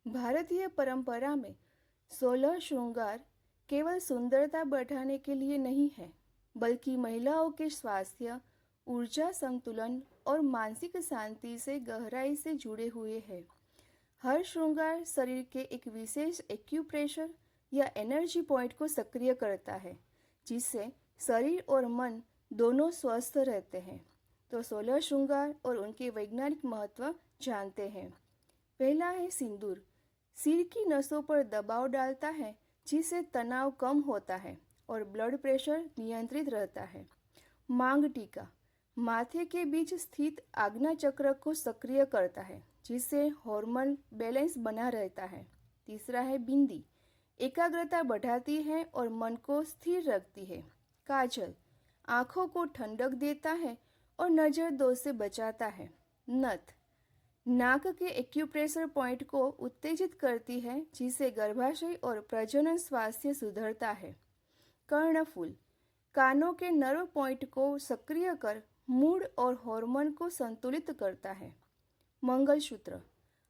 भारतीय परंपरा में 16 श्रृंगार केवल सुंदरता बढ़ाने के लिए नहीं है, बल्कि महिलाओं के स्वास्थ्य, ऊर्जा संतुलन और मानसिक शांति से गहराई से जुड़े हुए हैं। हर श्रृंगार शरीर के एक विशेष एक्यूप्रेशर या एनर्जी पॉइंट को सक्रिय करता है, जिससे शरीर और मन दोनों स्वस्थ रहते हैं। तो 16 श्रृंगार और उनके वैज्ञानिक महत्व जानते हैं। पहला है सिंदूर। सिर की नसों पर दबाव डालता है, जिससे तनाव कम होता है और ब्लड प्रेशर नियंत्रित रहता है। मांग टीका माथे के बीच स्थित आज्ञा चक्र को सक्रिय करता है, जिससे हार्मोनल बैलेंस बना रहता है। तीसरा है बिंदी। एकाग्रता बढ़ाती है और मन को स्थिर रखती है। काजल आँखों को ठंडक देता है और नज़र दोष से बचाता है। नथ नाक के एक्यूप्रेशर पॉइंट को उत्तेजित करती है, जिससे गर्भाशय और प्रजनन स्वास्थ्य सुधरता है। कर्णफूल कानों के नर्व पॉइंट को सक्रिय कर मूड और हार्मोन को संतुलित करता है। मंगलसूत्र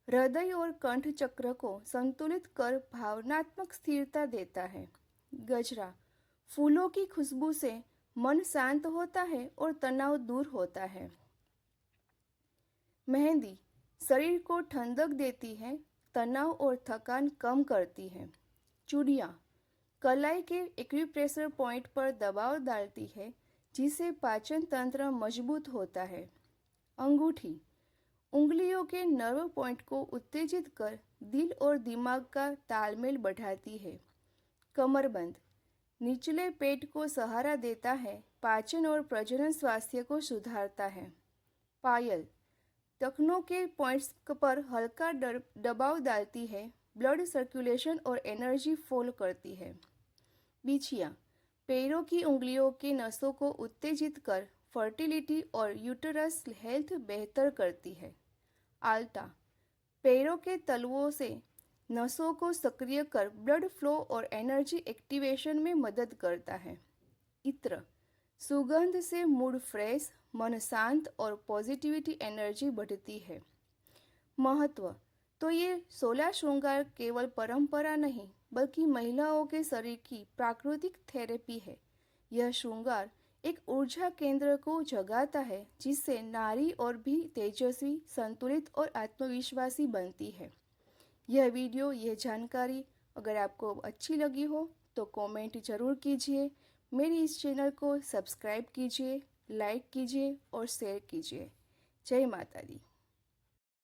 हृदय और कंठ चक्र को संतुलित कर भावनात्मक स्थिरता देता है। गजरा फूलों की खुशबू से मन शांत होता है और तनाव दूर होता है। मेहंदी शरीर को ठंडक देती है, तनाव और थकान कम करती है। चूड़ियाँ कलाई के एक्यूप्रेशर पॉइंट पर दबाव डालती है, जिससे पाचन तंत्र मजबूत होता है। अंगूठी उंगलियों के नर्व पॉइंट को उत्तेजित कर दिल और दिमाग का तालमेल बढ़ाती है। कमरबंद निचले पेट को सहारा देता है, पाचन और प्रजनन स्वास्थ्य को सुधारता है। पायल टखनों के पॉइंट्स पर हल्का दबाव डालती है, ब्लड सर्कुलेशन और एनर्जी फॉलो करती है। बिछिया पैरों की उंगलियों के नसों को उत्तेजित कर फर्टिलिटी और यूटरस हेल्थ बेहतर करती है। आल्टा पैरों के तलवों से नसों को सक्रिय कर ब्लड फ्लो और एनर्जी एक्टिवेशन में मदद करता है। इत्र सुगंध से मूड फ्रेश, मन शांत और पॉजिटिविटी एनर्जी बढ़ती है। महत्व तो ये 16 श्रृंगार केवल परंपरा नहीं, बल्कि महिलाओं के शरीर की प्राकृतिक थेरेपी है। यह श्रृंगार एक ऊर्जा केंद्र को जगाता है, जिससे नारी और भी तेजस्वी, संतुलित और आत्मविश्वासी बनती है। यह जानकारी अगर आपको अच्छी लगी हो तो कमेंट ज़रूर कीजिए। मेरी इस चैनल को सब्सक्राइब कीजिए, लाइक कीजिए और शेयर कीजिए। जय माता दी।